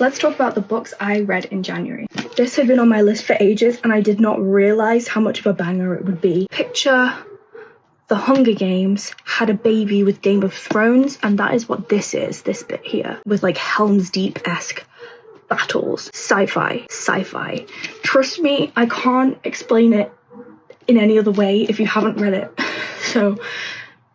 Let's talk about the books I read in January. This had been on my list for ages and I did not realise how much of a banger it would be. Picture The Hunger Games had a baby with Game of Thrones, and that is what this is, this bit here, with like Helm's Deep-esque battles. Sci-fi. Trust me, I can't explain it in any other way if you haven't read it. So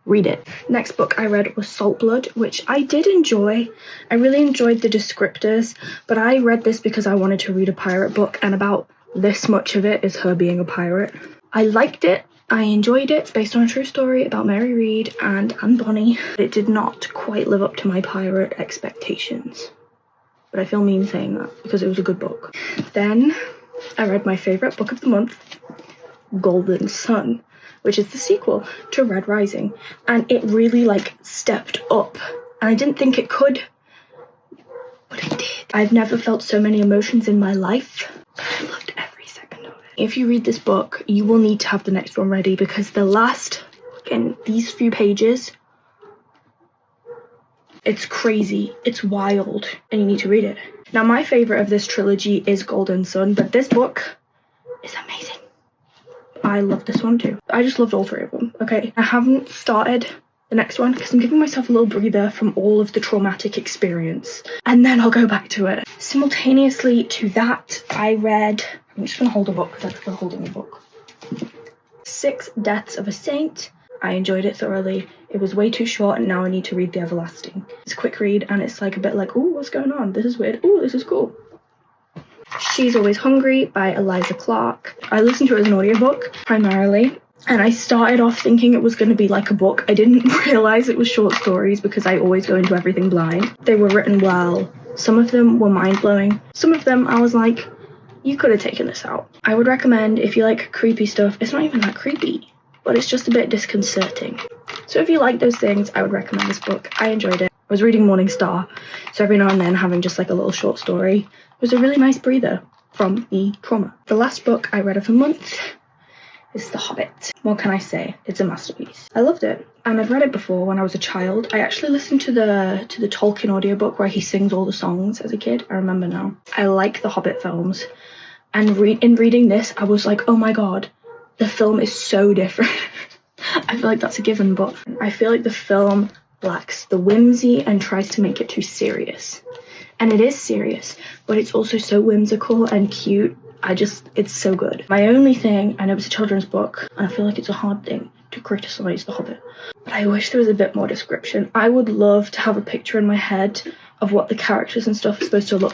read it. Next book I read was Salt Blood, which I did enjoy. I really enjoyed the descriptors, but I read this because I wanted to read a pirate book, and about this much of it is her being a pirate. I liked it. I enjoyed it. It's based on a true story about Mary Read and Anne Bonny. It did not quite live up to my pirate expectations, but I feel mean saying that because it was a good book. Then I read my favourite book of the month, Golden Sun, which is the sequel to Red Rising, and it really like stepped up, and I didn't think it could, but it did. I've never felt so many emotions in my life. I loved every second of it. If you read this book, you will need to have the next one ready, because the last, in these few pages, it's crazy, it's wild, and you need to read it. Now, my favourite of this trilogy is Golden Sun, but this book is amazing. I love this one too. I just loved all three of them, okay? I haven't started the next one because I'm giving myself a little breather from all of the traumatic experience, and then I'll go back to it. Simultaneously to that, I read, I'm just gonna hold a book because I'm still holding a book. 6 Deaths of a Saint. I enjoyed it thoroughly. It was way too short, and now I need to read The Everlasting. It's a quick read, and it's like a bit like, ooh, what's going on? This is weird. Ooh, this is cool. She's Always Hungry by Eliza Clark. I listened to it as an audiobook primarily, and I started off thinking it was going to be like a book. I didn't realise it was short stories because I always go into everything blind. They were written well. Some of them were mind-blowing. Some of them I was like, you could have taken this out. I would recommend, if you like creepy stuff, it's not even that creepy, but it's just a bit disconcerting. So if you like those things, I would recommend this book. I enjoyed it. I was reading Morning Star, so every now and then having just like a little short story was a really nice breather from the trauma. The last book I read of the month is The Hobbit. What can I say? It's a masterpiece. I loved it, and I've read it before when I was a child. I actually listened to the Tolkien audiobook where he sings all the songs as a kid. I remember now. I like the Hobbit films, and in reading this, I was like, oh my god, the film is so different. I feel like that's a given, but I feel like the film lacks the whimsy and tries to make it too serious. And it is serious, but it's also so whimsical and cute. It's so good. My only thing, I know it's a children's book, and I feel like it's a hard thing to criticise The Hobbit, but I wish there was a bit more description. I would love to have a picture in my head of what the characters and stuff are supposed to look like.